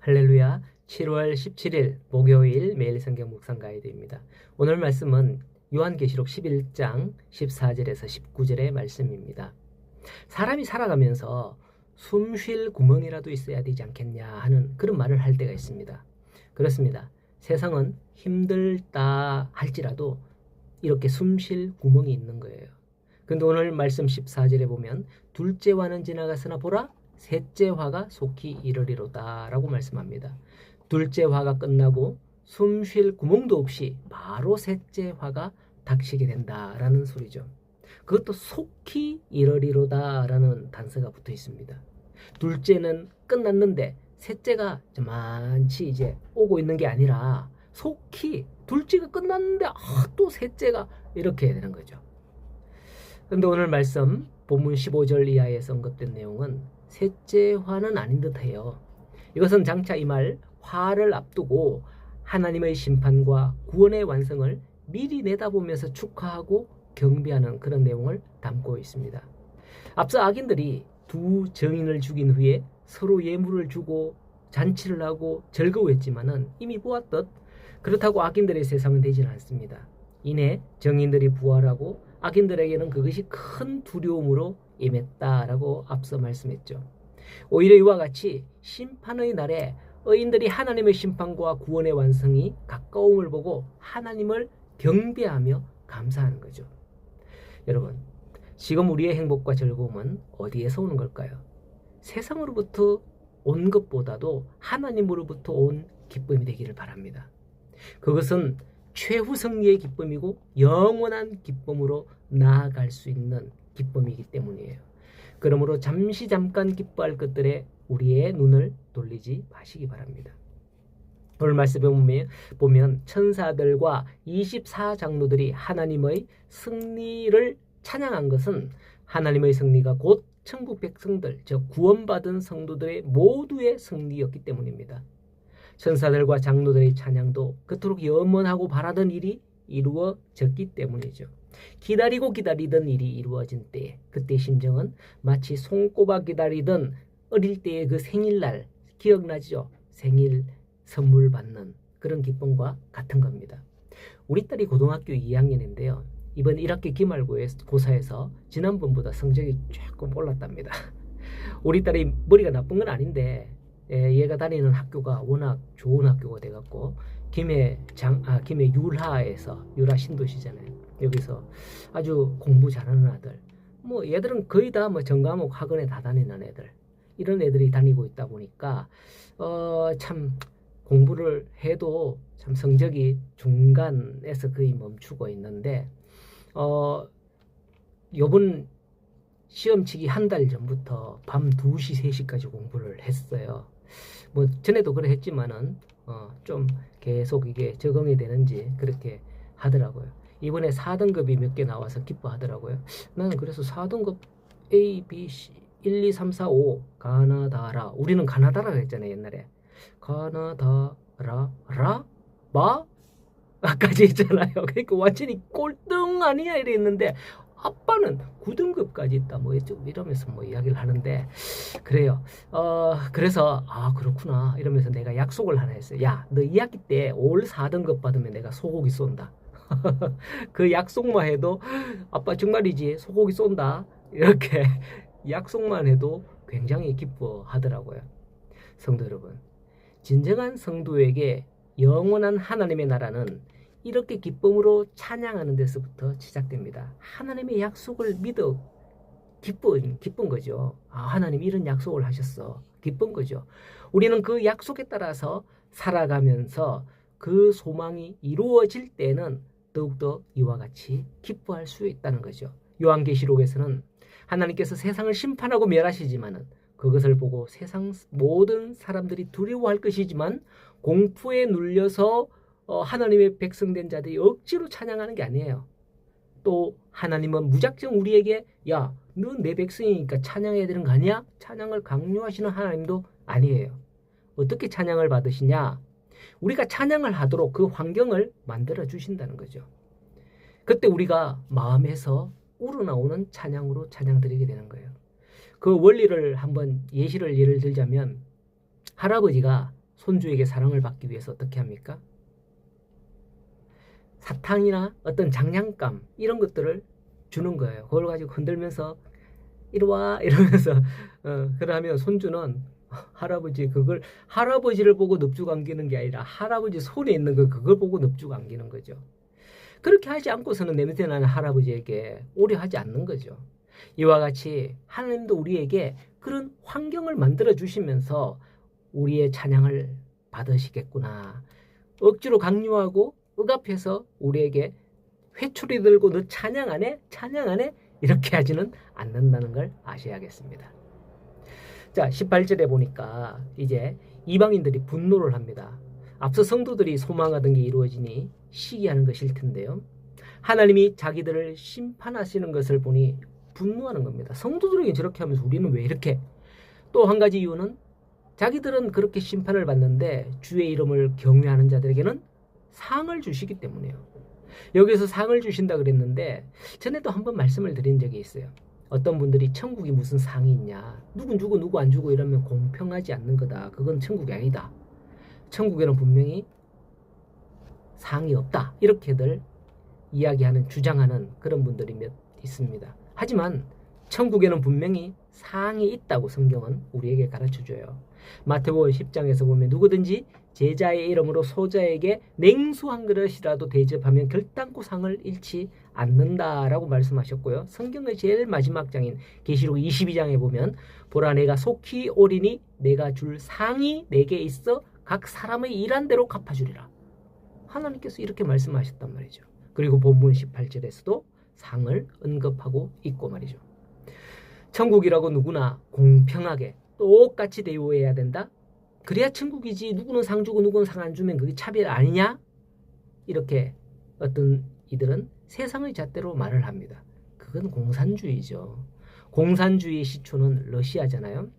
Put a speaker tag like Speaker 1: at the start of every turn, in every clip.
Speaker 1: 할렐루야. 7월 17일 목요일 매일 성경 묵상 가이드입니다. 오늘 말씀은 요한계시록 11장 14절에서 19절의 말씀입니다. 사람이 살아가면서 숨 쉴 구멍이라도 있어야 되지 않겠냐 하는 그런 말을 할 때가 있습니다. 그렇습니다. 세상은 힘들다 할지라도 이렇게 숨 쉴 구멍이 있는 거예요. 근데 오늘 말씀 14절에 보면 둘째 화는 지나갔으나 보라 셋째 화가 속히 이르리로다 라고 말씀합니다. 둘째 화가 끝나고 숨 쉴 구멍도 없이 바로 셋째 화가 닥치게 된다라는 소리죠. 그것도 속히 이르리로다 라는 단서가 붙어 있습니다. 둘째는 끝났는데 셋째가 저만치 이제 오고 있는 게 아니라 속히 둘째가 끝났는데 또 셋째가 이렇게 되는 거죠. 그런데 오늘 말씀 본문 15절 이하에서 언급된 내용은 셋째 화는 아닌 듯해요. 이것은 장차 이 말 화를 앞두고 하나님의 심판과 구원의 완성을 미리 내다보면서 축하하고 경배하는 그런 내용을 담고 있습니다. 앞서 악인들이 두 정인을 죽인 후에 서로 예물을 주고 잔치를 하고 즐거워했지만은 이미 보았듯 그렇다고 악인들의 세상은 되지는 않습니다. 이내 정인들이 부활하고 악인들에게는 그것이 큰 두려움으로 임했다라고 앞서 말씀했죠. 오히려 이와 같이 심판의 날에 의인들이 하나님의 심판과 구원의 완성이 가까움을 보고 하나님을 경배하며 감사하는 거죠. 여러분, 지금 우리의 행복과 즐거움은 어디에서 오는 걸까요? 세상으로부터 온 것보다도 하나님으로부터 온 기쁨이 되기를 바랍니다. 그것은 최후 승리의 기쁨이고 영원한 기쁨으로 나아갈 수 있는 기쁨이기 때문이에요. 그러므로 잠깐 기뻐할 것들에 우리의 눈을 돌리지 마시기 바랍니다. 오늘 말씀에 보면 천사들과 24장로들이 하나님의 승리를 찬양한 것은 하나님의 승리가 곧 천국 백성들, 즉 구원받은 성도들의 모두의 승리였기 때문입니다. 천사들과 장로들의 찬양도 그토록 염원하고 바라던 일이 이루어졌기 때문이죠. 기다리고 기다리던 일이 이루어진 때에 그때 심정은 마치 손꼽아 기다리던 어릴 때의 그 생일날 기억나죠? 생일 선물 받는 그런 기쁨과 같은 겁니다. 우리 딸이 고등학교 2학년인데요. 이번 1학기 기말고사에서 지난번보다 성적이 조금 올랐답니다. 우리 딸이 머리가 나쁜 건 아닌데 얘가 다니는 학교가 워낙 좋은 학교가 돼갖고 김해 율하에서 율하 신도시잖아요. 여기서 아주 공부 잘하는 아들, 뭐 얘들은 거의 다 뭐 전과목 학원에 다 다니는 애들, 이런 애들이 다니고 있다 보니까 참 공부를 해도 참 성적이 중간에서 거의 멈추고 있는데 요번 시험치기 한 달 전부터 밤 2시 3시까지 공부를 했어요. 뭐 전에도 그래 했지만은 좀 계속 이게 적응이 되는지 그렇게 하더라고요. 이번에 4등급이 몇 개 나와서 기뻐하더라고요. 나는 그래서 4등급 A, B, C 1, 2, 3, 4, 5 가나다라, 우리는 가나다라고 했잖아요 옛날에. 가나다라 마 까지 했잖아요. 그러니까 완전히 꼴등 아니야 이랬는데 아빠는 9등급까지 있다 뭐 이러면서 뭐 이야기를 하는데 그래요. 그래서 그렇구나 이러면서 내가 약속을 하나 했어요. 야, 너 2학기 때 올 4등급 받으면 내가 소고기 쏜다. 그 약속만 해도 아빠 정말이지 소고기 쏜다 이렇게 약속만 해도 굉장히 기뻐하더라고요. 성도 여러분, 진정한 성도에게 영원한 하나님의 나라는 이렇게 기쁨으로 찬양하는 데서부터 시작됩니다. 하나님의 약속을 믿어 기쁜 거죠. 하나님 이런 약속을 하셨어. 기쁜 거죠. 우리는 그 약속에 따라서 살아가면서 그 소망이 이루어질 때는 더욱더 이와 같이 기뻐할 수 있다는 거죠. 요한계시록에서는 하나님께서 세상을 심판하고 멸하시지만은 그것을 보고 세상 모든 사람들이 두려워할 것이지만 공포에 눌려서 하나님의 백성된 자들이 억지로 찬양하는 게 아니에요. 또 하나님은 무작정 우리에게 야, 너 내 백성이니까 찬양해야 되는 거 아니야? 찬양을 강요하시는 하나님도 아니에요. 어떻게 찬양을 받으시냐? 우리가 찬양을 하도록 그 환경을 만들어 주신다는 거죠. 그때 우리가 마음에서 우러나오는 찬양으로 찬양드리게 되는 거예요. 그 원리를 한번 예를 들자면 할아버지가 손주에게 사랑을 받기 위해서 어떻게 합니까? 사탕이나 어떤 장난감 이런 것들을 주는 거예요. 그걸 가지고 흔들면서 이리와 이러면서 그러면 손주는 할아버지 그걸 할아버지를 보고 넙죽 안기는 게 아니라 할아버지 손에 있는 거 그걸 보고 넙죽 안기는 거죠. 그렇게 하지 않고서는 냄새나는 할아버지에게 오래 하지 않는 거죠. 이와 같이 하나님도 우리에게 그런 환경을 만들어 주시면서 우리의 찬양을 받으시겠구나. 억지로 강요하고 억압해서 우리에게 회초리 들고 너 찬양 안 해? 찬양 안 해? 이렇게 하지는 않는다는 걸 아셔야겠습니다. 자, 18절에 보니까 이제 이방인들이 분노를 합니다. 앞서 성도들이 소망하던 게 이루어지니 시기하는 것일 텐데요. 하나님이 자기들을 심판하시는 것을 보니 분노하는 겁니다. 성도들에게 저렇게 하면서 우리는 왜 이렇게? 또 한 가지 이유는 자기들은 그렇게 심판을 받는데 주의 이름을 경외하는 자들에게는 상을 주시기 때문이에요. 여기서 상을 주신다 그랬는데 전에도 한번 말씀을 드린 적이 있어요. 어떤 분들이 천국이 무슨 상이 있냐, 누구 주고 누구 안 주고 이러면 공평하지 않는 거다, 그건 천국이 아니다, 천국에는 분명히 상이 없다, 이렇게들 이야기하는 주장하는 그런 분들이 몇 있습니다. 하지만 천국에는 분명히 상이 있다고 성경은 우리에게 가르쳐줘요. 마태복음 10장에서 보면 누구든지 제자의 이름으로 소자에게 냉수 한 그릇이라도 대접하면 결단코 상을 잃지 않는다라고 말씀하셨고요. 성경의 제일 마지막 장인 계시록 22장에 보면 보라 내가 속히 오리니 내가 줄 상이 내게 있어 각 사람의 일한 대로 갚아주리라. 하나님께서 이렇게 말씀하셨단 말이죠. 그리고 본문 18절에서도 상을 언급하고 있고 말이죠. 천국이라고 누구나 공평하게 똑같이 대우해야 된다? 그래야 천국이지, 누구는 상 주고 누구는 상 안 주면 그게 차별 아니냐? 이렇게 어떤 이들은 세상의 잣대로 말을 합니다. 그건 공산주의죠. 공산주의의 시초는 러시아잖아요.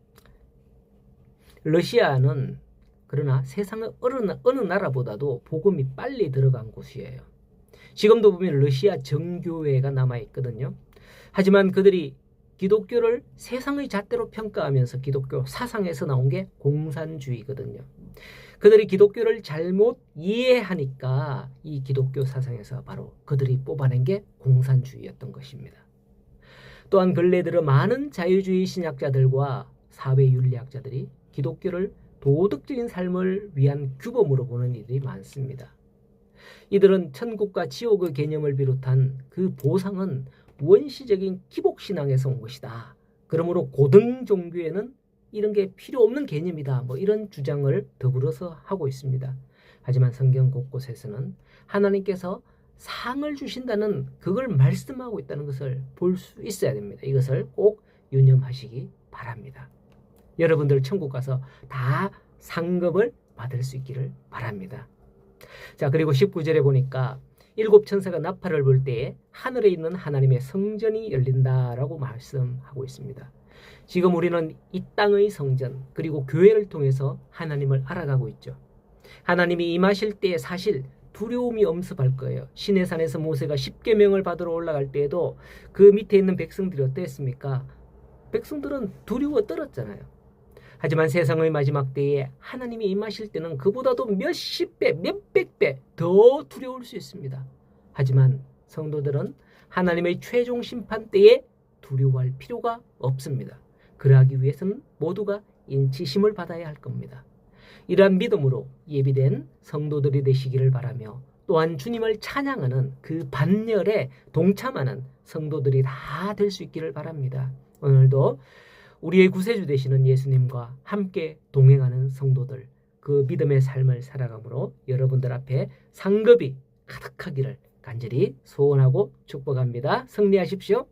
Speaker 1: 러시아는 그러나 세상의 어느 나라보다도 복음이 빨리 들어간 곳이에요. 지금도 보면 러시아 정교회가 남아있거든요. 하지만 그들이 기독교를 세상의 잣대로 평가하면서 기독교 사상에서 나온 게 공산주의거든요. 그들이 기독교를 잘못 이해하니까 이 기독교 사상에서 바로 그들이 뽑아낸 게 공산주의였던 것입니다. 또한 근래 들어 많은 자유주의 신학자들과 사회윤리학자들이 기독교를 도덕적인 삶을 위한 규범으로 보는 이들이 많습니다. 이들은 천국과 지옥의 개념을 비롯한 그 보상은 원시적인 기복신앙에서 온 것이다. 그러므로 고등 종교에는 이런 게 필요 없는 개념이다. 이런 주장을 더불어서 하고 있습니다. 하지만 성경 곳곳에서는 하나님께서 상을 주신다는 그걸 말씀하고 있다는 것을 볼 수 있어야 됩니다. 이것을 꼭 유념하시기 바랍니다. 여러분들 천국 가서 다 상급을 받을 수 있기를 바랍니다. 자, 그리고 19절에 보니까 일곱 천사가 나팔을 불 때에 하늘에 있는 하나님의 성전이 열린다라고 말씀하고 있습니다. 지금 우리는 이 땅의 성전 그리고 교회를 통해서 하나님을 알아가고 있죠. 하나님이 임하실 때에 사실 두려움이 엄습할 거예요. 시내산에서 모세가 십계명을 받으러 올라갈 때에도 그 밑에 있는 백성들이 어땠습니까? 백성들은 두려워 떨었잖아요. 하지만 세상의 마지막 때에 하나님이 임하실 때는 그보다도 몇십 배, 몇백 배 더 두려울 수 있습니다. 하지만 성도들은 하나님의 최종 심판 때에 두려워할 필요가 없습니다. 그러하기 위해서는 모두가 인치심을 받아야 할 겁니다. 이러한 믿음으로 예비된 성도들이 되시기를 바라며 또한 주님을 찬양하는 그 반열에 동참하는 성도들이 다 될 수 있기를 바랍니다. 오늘도 우리의 구세주 되시는 예수님과 함께 동행하는 성도들, 그 믿음의 삶을 살아감으로 여러분들 앞에 상급이 가득하기를 간절히 소원하고 축복합니다. 승리하십시오.